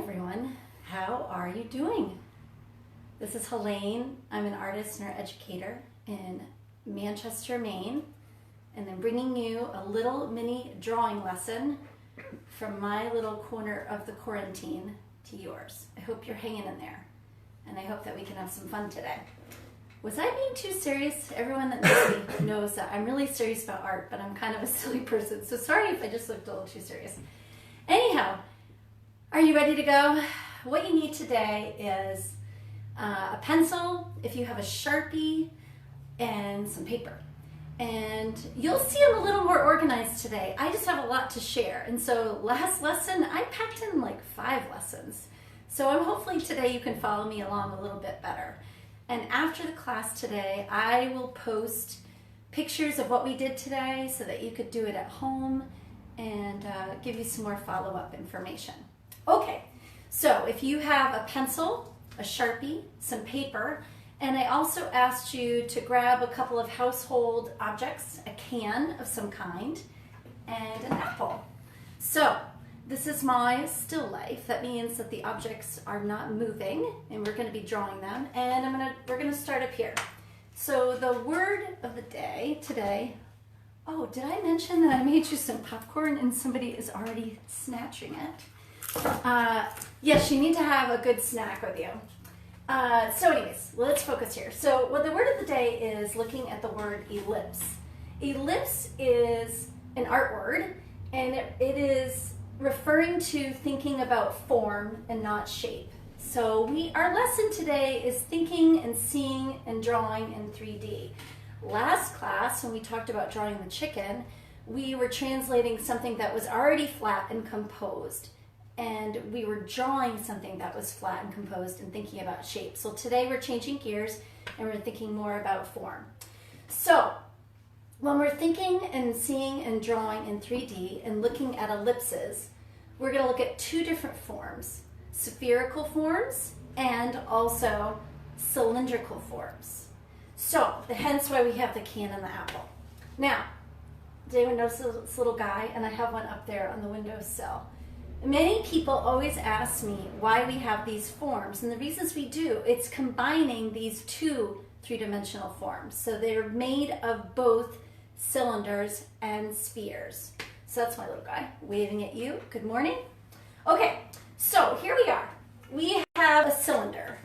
everyone. How are you doing? This is Helene. I'm an artist and art educator in Manchester, Maine, and I'm bringing you a little mini drawing lesson from my little corner of the quarantine to yours. I hope you're hanging in there, and I hope that we can have some fun today. Was I being too serious? Everyone that knows me knows that I'm really serious about art, but I'm kind of a silly person, so sorry if I just looked a little too serious. Anyhow, are you ready to go? What you need today is a pencil, if you have a Sharpie, and some paper. And you'll see I'm a little more organized today. I just have a lot to share. And so last lesson, I packed in like 5 lessons. So hopefully today you can follow me along a little bit better. And after the class today, I will post pictures of what we did today so that you could do it at home and give you some more follow-up information. Okay, so if you have a pencil, a Sharpie, some paper, and I also asked you to grab a couple of household objects, a can of some kind, and an apple. So this is my still life. That means that the objects are not moving, and we're going to be drawing them. And we're going to start up here. So the word of the day today. Oh, did I mention that I made you some popcorn and somebody is already snatching it? Yes, you need to have a good snack with you. So anyways, let's focus here. So the word of the day is looking at the word ellipse. Ellipse is an art word, and it is referring to thinking about form and not shape. So our lesson today is thinking and seeing and drawing in 3D. Last class, when we talked about drawing the chicken, we were translating something that was already flat and composed. And we were drawing something that was flat and composed and thinking about shape. So today we're changing gears and we're thinking more about form. So when we're thinking and seeing and drawing in 3D and looking at ellipses, we're going to look at 2 different forms, spherical forms and also cylindrical forms. So hence why we have the can and the apple. Now, does anyone notice this little guy? And I have one up there on the windowsill. Many people always ask me why we have these forms, and the reasons we do, it's combining these 2 3-dimensional forms. So they're made of both cylinders and spheres. So that's my little guy waving at you. Good morning. Okay, so here we are. We have a cylinder,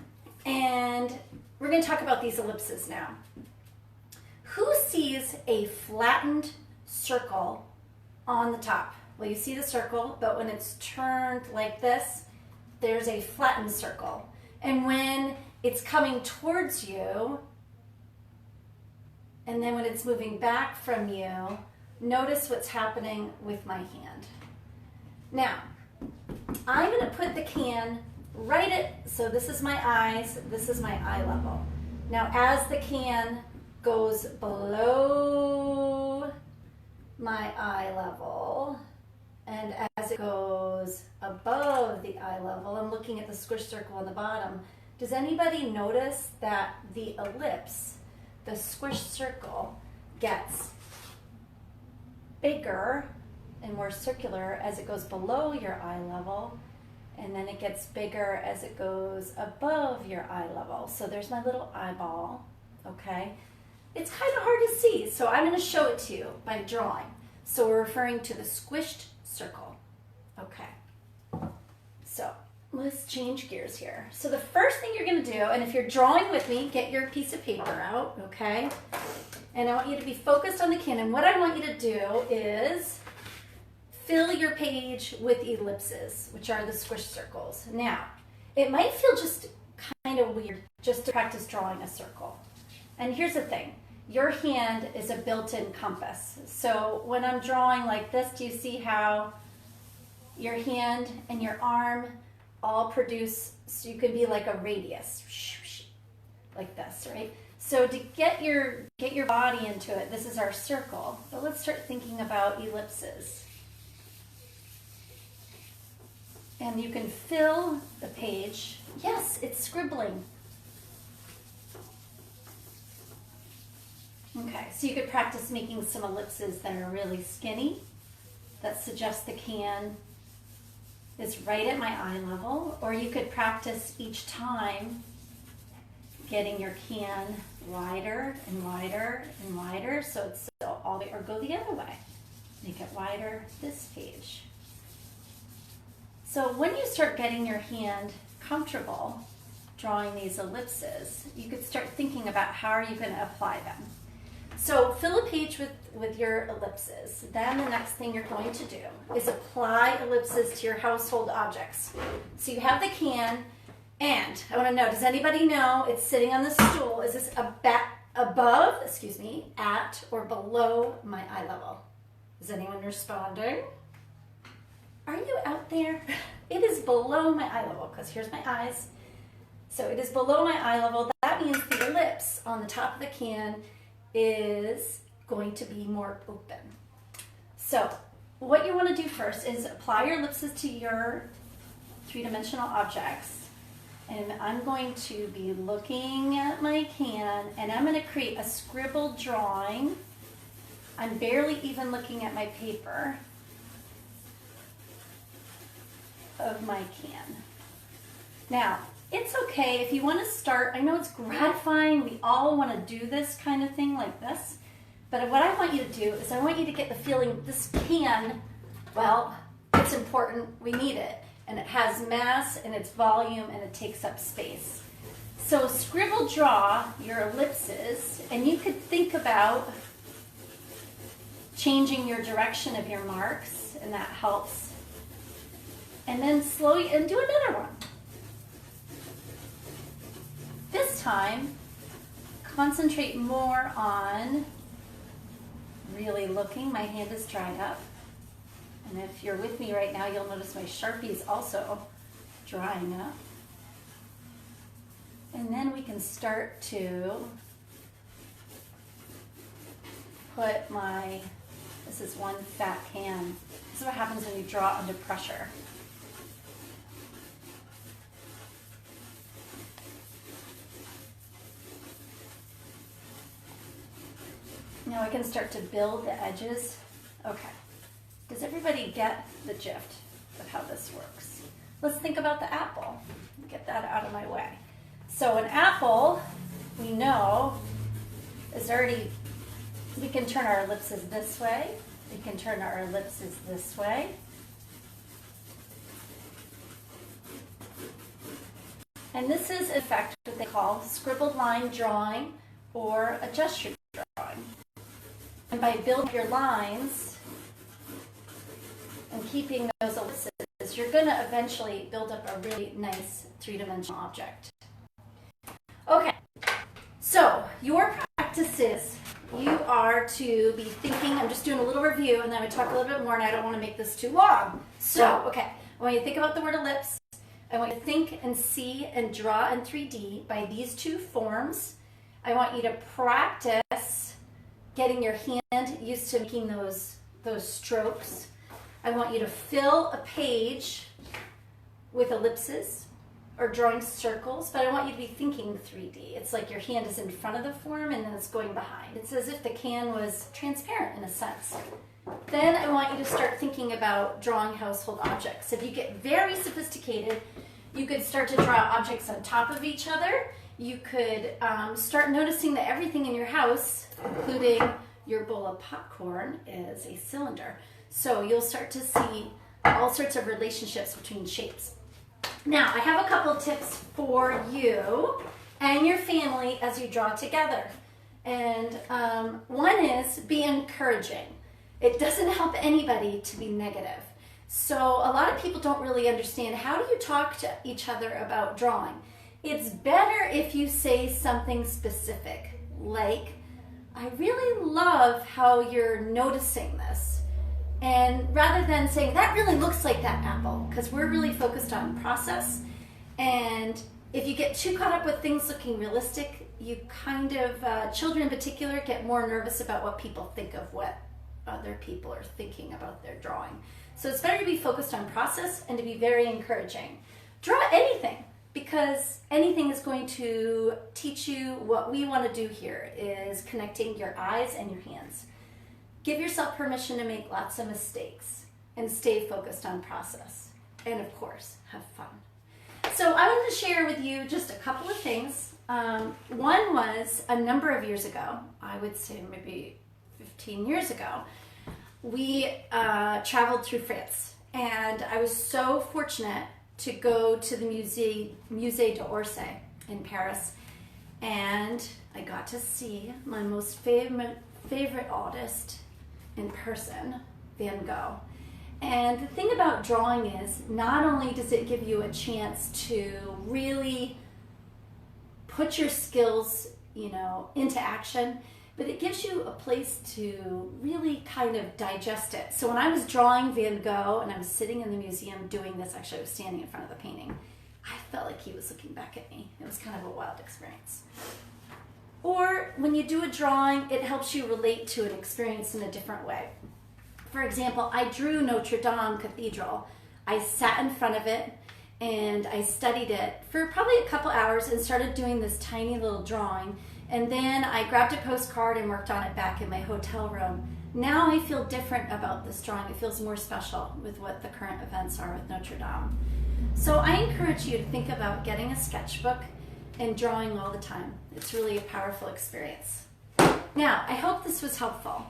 and we're going to talk about these ellipses now. Who sees a flattened circle on the top? Well, you see the circle, but when it's turned like this, there's a flattened circle. And when it's coming towards you, and then when it's moving back from you, notice what's happening with my hand. Now, I'm going to put the can so this is my eyes, this is my eye level. Now, as the can goes below my eye level, and as it goes above the eye level, I'm looking at the squish circle on the bottom. Does anybody notice that the ellipse, the squish circle, gets bigger and more circular as it goes below your eye level, and then it gets bigger as it goes above your eye level? So there's my little eyeball, okay? It's kind of hard to see, so I'm going to show it to you by drawing. So we're referring to the squished circle. Okay, so let's change gears here. So the first thing you're going to do, and if you're drawing with me, get your piece of paper out, okay? And I want you to be focused on the can. And what I want you to do is fill your page with ellipses, which are the squish circles. Now, it might feel just kind of weird just to practice drawing a circle. And here's the thing. Your hand is a built-in compass. So when I'm drawing like this, do you see how your hand and your arm all produce, so you can be like a radius, like this, right? So to get your body into it, this is our circle. But let's start thinking about ellipses. And you can fill the page. Yes, it's scribbling. Okay, so you could practice making some ellipses that are really skinny, that suggest the can is right at my eye level, or you could practice each time getting your can wider and wider and wider, so it's all the way, or go the other way. Make it wider this page. So when you start getting your hand comfortable drawing these ellipses, you could start thinking about how are you going to apply them. So fill a page with your ellipses. Then the next thing you're going to do is apply ellipses to your household objects. So you have the can, and I want to know, does anybody know it's sitting on the stool? Is this above, at or below my eye level? Is anyone responding? Are you out there? It is below my eye level, because here's my eyes. So it is below my eye level. That means the ellipse on the top of the can is going to be more open. So what you want to do first is apply your ellipses to your three-dimensional objects. And I'm going to be looking at my can, and I'm going to create a scribbled drawing. I'm barely even looking at my paper of my can. Now, it's okay if you want to start. I know it's gratifying. We all want to do this kind of thing like this. But what I want you to do is I want you to get the feeling this can, well, it's important. We need it. And it has mass and it's volume and it takes up space. So scribble draw your ellipses, and you could think about changing your direction of your marks, and that helps. And then slowly, and do another one. This time, concentrate more on really looking. My hand is drying up. And if you're with me right now, you'll notice my Sharpie is also drying up. And then we can start to put this is one fat can. This is what happens when you draw under pressure. Now I can start to build the edges. Okay. Does everybody get the gist of how this works? Let's think about the apple. Get that out of my way. So an apple, we know, is already, we can turn our ellipses this way. We can turn our ellipses this way. And this is, in fact, what they call scribbled line drawing or a gesture drawing. And by building your lines and keeping those ellipses, you're going to eventually build up a really nice three-dimensional object. Okay, so your practice is you are to be thinking, I'm just doing a little review, and then I'm going to talk a little bit more, and I don't want to make this too long. So, okay, I want you to think about the word ellipse. I want you to think and see and draw in 3D by these two forms. I want you to practice getting your hand used to making those strokes. I want you to fill a page with ellipses or drawing circles, but I want you to be thinking 3D. It's like your hand is in front of the form and then it's going behind. It's as if the can was transparent in a sense. Then I want you to start thinking about drawing household objects. If you get very sophisticated, you could start to draw objects on top of each other. You could start noticing that everything in your house, including your bowl of popcorn, is a cylinder. So you'll start to see all sorts of relationships between shapes. Now, I have a couple tips for you and your family as you draw together. And one is be encouraging. It doesn't help anybody to be negative. So a lot of people don't really understand, how do you talk to each other about drawing? It's better if you say something specific, like, I really love how you're noticing this. And rather than saying, that really looks like that apple, because we're really focused on process. And if you get too caught up with things looking realistic, you kind of, children in particular, get more nervous about what people think of what other people are thinking about their drawing. So it's better to be focused on process and to be very encouraging. Draw anything, because anything is going to teach you. What we want to do here is connecting your eyes and your hands. Give yourself permission to make lots of mistakes and stay focused on process. and of course, have fun. So I wanted to share with you just a couple of things. One was a number of years ago, I would say maybe 15 years ago, we traveled through France, and I was so fortunate to go to the Musée d'Orsay in Paris, and I got to see my most favorite artist in person, Van Gogh. And the thing about drawing is, not only does it give you a chance to really put your skills, into action, but it gives you a place to really kind of digest it. So when I was drawing Van Gogh and I was sitting in the museum doing this, actually I was standing in front of the painting, I felt like he was looking back at me. It was kind of a wild experience. Or when you do a drawing, it helps you relate to an experience in a different way. For example, I drew Notre Dame Cathedral. I sat in front of it and I studied it for probably a couple hours and started doing this tiny little drawing. And then I grabbed a postcard and worked on it back in my hotel room. Now I feel different about this drawing. It feels more special with what the current events are with Notre Dame. So I encourage you to think about getting a sketchbook and drawing all the time. It's really a powerful experience. Now, I hope this was helpful.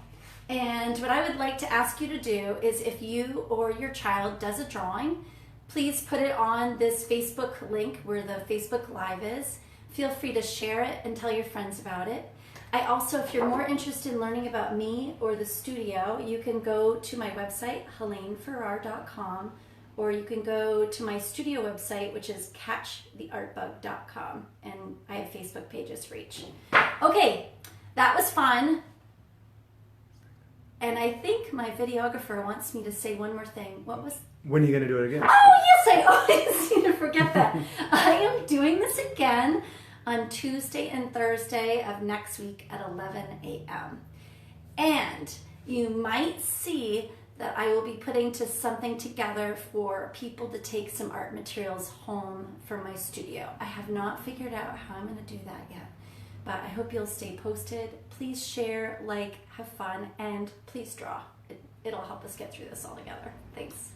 And what I would like to ask you to do is, if you or your child does a drawing, please put it on this Facebook link where the Facebook Live is. Feel free to share it and tell your friends about it. I also, if you're more interested in learning about me or the studio, you can go to my website, helenefarrar.com, or you can go to my studio website, which is catchtheartbug.com, and I have Facebook pages for each. Okay, that was fun. And I think my videographer wants me to say one more thing. What was... When are you going to do it again? Oh, yes, I always seem to forget that. I am doing this again on Tuesday and Thursday of next week at 11 a.m. And you might see that I will be putting something together for people to take some art materials home from my studio. I have not figured out how I'm going to do that yet, but I hope you'll stay posted. Please share, like, have fun, and please draw. It'll help us get through this all together. Thanks.